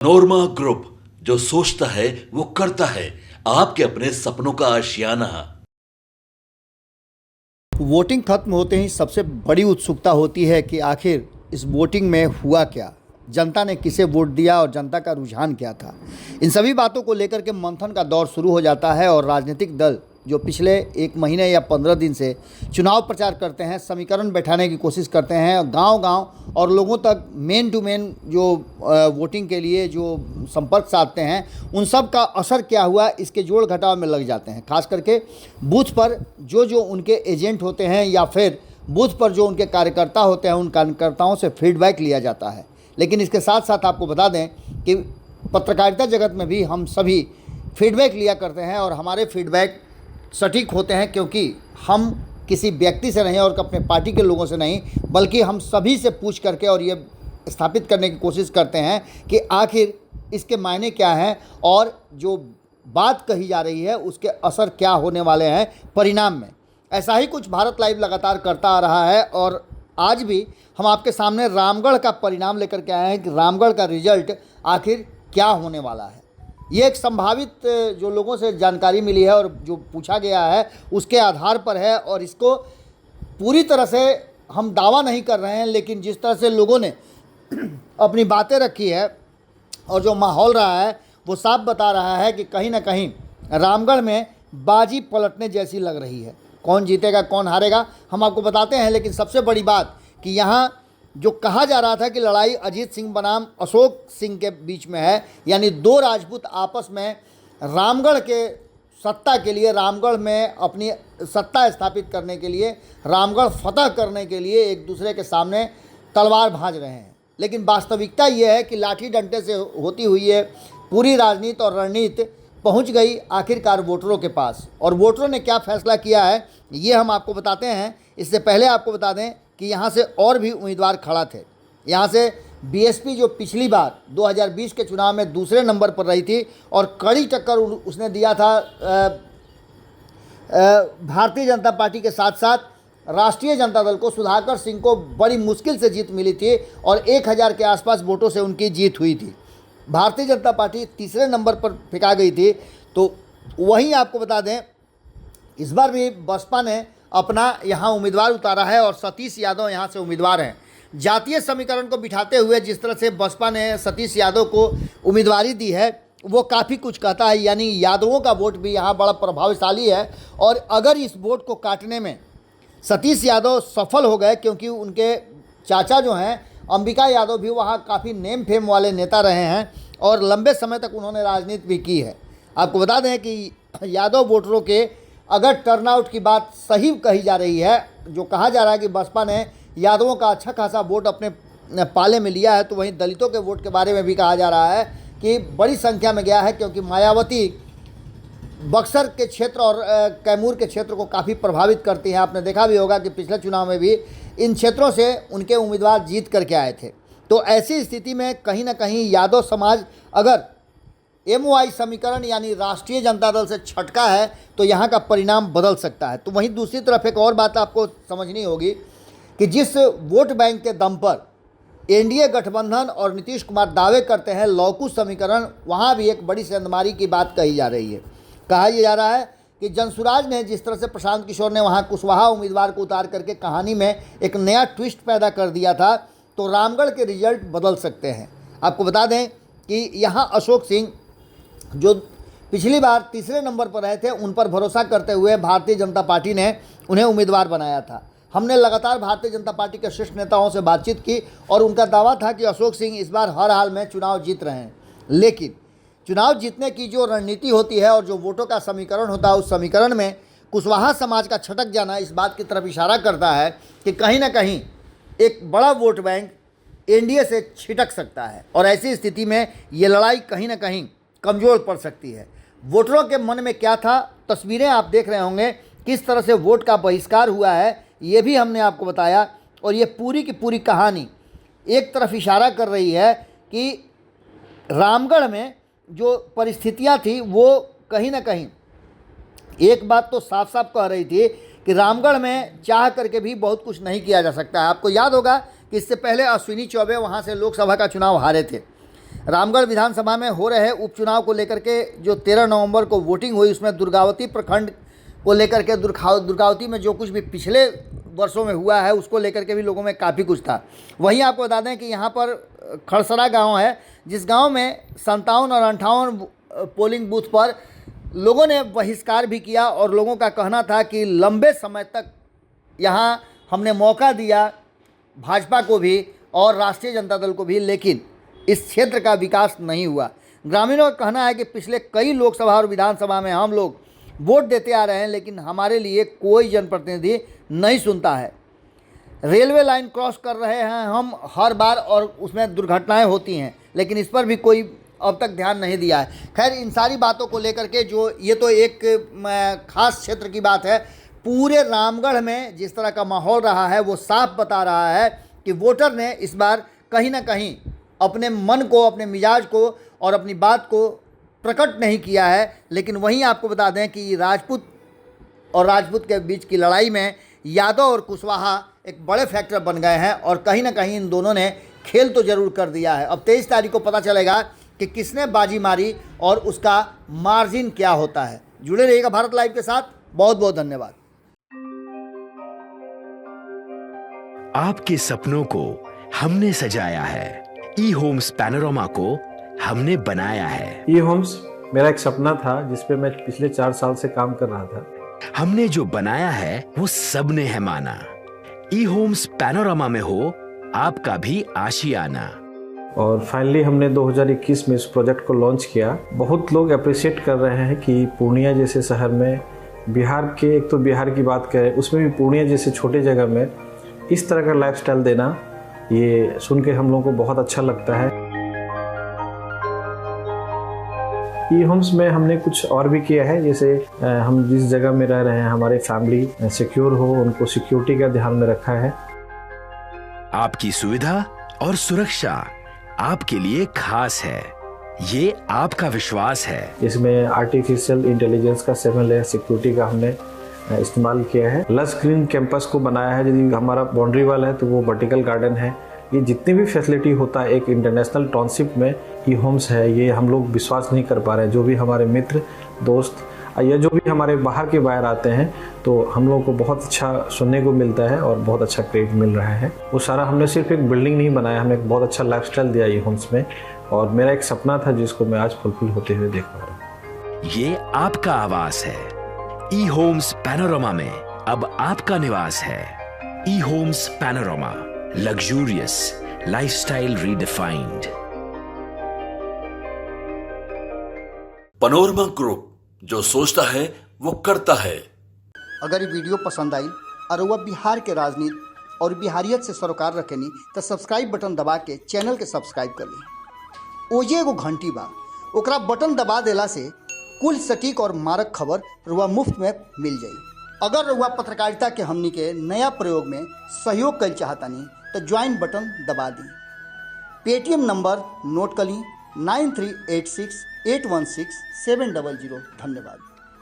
नोरमा group, जो सोचता है वो करता है। आपके अपने सपनों का आशियाना। वोटिंग खत्म होते ही सबसे बड़ी उत्सुकता होती है कि आखिर इस वोटिंग में हुआ क्या, जनता ने किसे वोट दिया और जनता का रुझान क्या था। इन सभी बातों को लेकर के मंथन का दौर शुरू हो जाता है और राजनीतिक दल जो पिछले 1 महीने या 15 दिन से चुनाव प्रचार करते हैं, समीकरण बैठाने की कोशिश करते हैं, गांव-गांव और लोगों तक मेन टू मेन जो वोटिंग के लिए जो संपर्क साधते हैं, उन सब का असर क्या हुआ इसके जोड़ घटाव में लग जाते हैं। खास करके बूथ पर जो उनके एजेंट होते हैं या फिर बूथ पर जो उनके कार्यकर्ता होते हैं, उन कार्यकर्ताओं से फीडबैक लिया जाता है। लेकिन इसके साथ साथ आपको बता दें कि पत्रकारिता जगत में भी हम सभी फीडबैक लिया करते हैं और हमारे फीडबैक सटीक होते हैं, क्योंकि हम किसी व्यक्ति से नहीं और अपने पार्टी के लोगों से नहीं, बल्कि हम सभी से पूछ करके और ये स्थापित करने की कोशिश करते हैं कि आखिर इसके मायने क्या हैं और जो बात कही जा रही है उसके असर क्या होने वाले हैं परिणाम में। ऐसा ही कुछ भारत लाइव लगातार करता आ रहा है और आज भी हम आपके सामने रामगढ़ का परिणाम लेकर के आए हैं कि रामगढ़ का रिजल्ट आखिर क्या होने वाला है। ये एक संभावित जो लोगों से जानकारी मिली है और जो पूछा गया है उसके आधार पर है और इसको पूरी तरह से हम दावा नहीं कर रहे हैं, लेकिन जिस तरह से लोगों ने अपनी बातें रखी है और जो माहौल रहा है वो साफ बता रहा है कि कहीं ना कहीं रामगढ़ में बाजी पलटने जैसी लग रही है। कौन जीतेगा कौन हारेगा हम आपको बताते हैं, लेकिन सबसे बड़ी बात कि यहाँ जो कहा जा रहा था कि लड़ाई अजीत सिंह बनाम अशोक सिंह के बीच में है, यानी दो राजपूत आपस में रामगढ़ के सत्ता के लिए, रामगढ़ में अपनी सत्ता स्थापित करने के लिए, रामगढ़ फतह करने के लिए एक दूसरे के सामने तलवार भांज रहे हैं। लेकिन वास्तविकता ये है कि लाठी डंडे से होती हुई ये पूरी राजनीति और रणनीति पहुंच गई आखिरकार वोटरों के पास। और वोटरों ने क्या फैसला किया है ये हम आपको बताते हैं। इससे पहले आपको बता दें कि यहाँ से और भी उम्मीदवार खड़ा थे। यहाँ से बीएसपी जो पिछली बार 2020 के चुनाव में दूसरे नंबर पर रही थी और कड़ी टक्कर उसने दिया था भारतीय जनता पार्टी के साथ साथ राष्ट्रीय जनता दल को, सुधाकर सिंह को बड़ी मुश्किल से जीत मिली थी और 1000 के आसपास वोटों से उनकी जीत हुई थी। भारतीय जनता पार्टी तीसरे नंबर पर फेंका गई थी। तो वहीं आपको बता दें इस बार भी बसपा ने अपना यहाँ उम्मीदवार उतारा है और सतीश यादव यहाँ से उम्मीदवार हैं। जातीय समीकरण को बिठाते हुए जिस तरह से बसपा ने सतीश यादव को उम्मीदवारी दी है वो काफ़ी कुछ कहता है, यानी यादवों का वोट भी यहाँ बड़ा प्रभावशाली है। और अगर इस वोट को काटने में सतीश यादव सफल हो गए, क्योंकि उनके चाचा जो हैं अंबिका यादव भी वहाँ काफ़ी नेम फेम वाले नेता रहे हैं और लंबे समय तक उन्होंने राजनीति भी की है। आपको बता दें कि यादव वोटरों के अगर टर्नआउट की बात सही कही जा रही है, जो कहा जा रहा है कि बसपा ने यादवों का अच्छा खासा वोट अपने पाले में लिया है, तो वहीं दलितों के वोट के बारे में भी कहा जा रहा है कि बड़ी संख्या में गया है, क्योंकि मायावती बक्सर के क्षेत्र और कैमूर के क्षेत्र को काफ़ी प्रभावित करती हैं। आपने देखा भी होगा कि पिछले चुनाव में भी इन क्षेत्रों से उनके उम्मीदवार जीत करके आए थे। तो ऐसी स्थिति में कहीं ना कहीं यादव समाज अगर MOI समीकरण यानी राष्ट्रीय जनता दल से छटका है तो यहाँ का परिणाम बदल सकता है। तो वहीं दूसरी तरफ एक और बात आपको समझनी होगी कि जिस वोट बैंक के दम पर NDA गठबंधन और नीतीश कुमार दावे करते हैं लौकुश समीकरण, वहाँ भी एक बड़ी सेंधमारी की बात कही जा रही है। कहा यह जा रहा है कि जनसुराज ने जिस तरह से प्रशांत किशोर ने वहाँ कुशवाहा उम्मीदवार को उतार करके कहानी में एक नया ट्विस्ट पैदा कर दिया था, तो रामगढ़ के रिजल्ट बदल सकते हैं। आपको बता दें कि यहाँ अशोक सिंह जो पिछली बार तीसरे नंबर पर रहे थे, उन पर भरोसा करते हुए भारतीय जनता पार्टी ने उन्हें उम्मीदवार बनाया था। हमने लगातार भारतीय जनता पार्टी के शीर्ष नेताओं से बातचीत की और उनका दावा था कि अशोक सिंह इस बार हर हाल में चुनाव जीत रहे हैं। लेकिन चुनाव जीतने की जो रणनीति होती है और जो वोटों का समीकरण होता है, उस समीकरण में कुशवाहा समाज का छटक जाना इस बात की तरफ इशारा करता है कि कहीं ना कहीं एक बड़ा वोट बैंक NDA से छिटक सकता है और ऐसी स्थिति में ये लड़ाई कहीं ना कहीं कमज़ोर पड़ सकती है। वोटरों के मन में क्या था, तस्वीरें आप देख रहे होंगे, किस तरह से वोट का बहिष्कार हुआ है ये भी हमने आपको बताया। और ये पूरी की पूरी कहानी एक तरफ इशारा कर रही है कि रामगढ़ में जो परिस्थितियां थी वो कहीं ना कहीं एक बात तो साफ साफ कह रही थी कि रामगढ़ में चाह करके भी बहुत कुछ नहीं किया जा सकता है। आपको याद होगा कि इससे पहले अश्विनी चौबे वहाँ से लोकसभा का चुनाव हारे थे। रामगढ़ विधानसभा में हो रहे उपचुनाव को लेकर के जो 13 नवंबर को वोटिंग हुई, उसमें दुर्गावती प्रखंड को लेकर के दुर्गावती में जो कुछ भी पिछले वर्षों में हुआ है उसको लेकर के भी लोगों में काफ़ी कुछ था। वहीं आपको बता दें कि यहाँ पर खड़सरा गांव है, जिस गांव में 57 और 58 पोलिंग बूथ पर लोगों ने बहिष्कार भी किया और लोगों का कहना था कि लंबे समय तक यहाँ हमने मौका दिया भाजपा को भी और राष्ट्रीय जनता दल को भी, लेकिन इस क्षेत्र का विकास नहीं हुआ। ग्रामीणों का कहना है कि पिछले कई लोकसभा और विधानसभा में हम लोग वोट देते आ रहे हैं, लेकिन हमारे लिए कोई जनप्रतिनिधि नहीं सुनता है। रेलवे लाइन क्रॉस कर रहे हैं हम हर बार और उसमें दुर्घटनाएं होती हैं, लेकिन इस पर भी कोई अब तक ध्यान नहीं दिया है। खैर, इन सारी बातों को लेकर के जो ये तो एक खास क्षेत्र की बात है, पूरे रामगढ़ में जिस तरह का माहौल रहा है वो साफ बता रहा है कि वोटर ने इस बार कहीं ना कहीं अपने मन को, अपने मिजाज को और अपनी बात को प्रकट नहीं किया है। लेकिन वहीं आपको बता दें कि राजपूत और राजपूत के बीच की लड़ाई में यादव और कुशवाहा एक बड़े फैक्टर बन गए हैं और कहीं ना कहीं इन दोनों ने खेल तो ज़रूर कर दिया है। अब 23 तारीख को पता चलेगा कि किसने बाजी मारी और उसका मार्जिन क्या होता है। जुड़े रहिएगा भारत लाइव के साथ। बहुत बहुत धन्यवाद। आपके सपनों को हमने सजाया है, ई होम्स पैनोरमा को हमने बनाया है। ई होम्स मेरा एक सपना था जिस पे मैं पिछले 4 साल से काम कर रहा था। हमने जो बनाया है वो सबने है माना। ई होम्स पैनोरमा में हो आपका भी आशियाना। और फाइनली हमने 2021 में इस प्रोजेक्ट को लॉन्च किया। बहुत लोग अप्रिशिएट कर रहे हैं कि पूर्णिया जैसे शहर में, बिहार के, एक तो बिहार की बात करें उसमें भी पूर्णिया जैसे छोटे जगह में इस तरह का लाइफस्टाइल देना, ये सुन के हम लोगों को बहुत अच्छा लगता है। ई होम्स में हमने कुछ और भी किया है, जैसे हम जिस जगह में रह रहे हैं हमारे फैमिली सिक्योर हो, उनको सिक्योरिटी का ध्यान में रखा है। आपकी सुविधा और सुरक्षा आपके लिए खास है, ये आपका विश्वास है। इसमें आर्टिफिशियल इंटेलिजेंस का 7 लेयर सिक्योरिटी का हमने इस्तेमाल किया है। लस ग्रीन कैंपस को बनाया है। यदि हमारा बाउंड्री वाल है तो वो वर्टिकल गार्डन है। ये जितनी भी फैसिलिटी होता है एक इंटरनेशनल टाउनशिप में ई होम्स है, ये हम लोग विश्वास नहीं कर पा रहे हैं। जो भी हमारे मित्र, दोस्त या जो भी हमारे बाहर के बाहर आते हैं तो हम लोगों को बहुत अच्छा सुनने को मिलता है और बहुत अच्छा क्रेडिट मिल रहा है। वो सारा हमने सिर्फ एक बिल्डिंग नहीं बनाया, हमने एक बहुत अच्छा लाइफस्टाइल दिया ई होम्स में, और मेरा एक सपना था जिसको मैं आज फुलफिल होते हुए देख पा रहा हूँ। ये आपका आवास है। ई होम्स पैनोरमा में अब आपका निवास है। E Homes Panorama, luxurious lifestyle redefined. Panorama group, जो सोचता है वो करता है। अगर ये वीडियो पसंद आई और वह बिहार के राजनीति और बिहारियत से सरोकार रखेनी तो सब्सक्राइब बटन दबा के चैनल के सब्सक्राइब कर ली। ओजे एगो घंटी बा, ओकरा बटन दबा देला से कुल सटीक और मारक खबर रुआ मुफ्त में मिल जाई। अगर रुआ पत्रकारिता के हमनी के नया प्रयोग में सहयोग कर चाहतानी तो ज्वाइन बटन दबा दी। पेटीएम नंबर नोट कर ली 9386816700। धन्यवाद।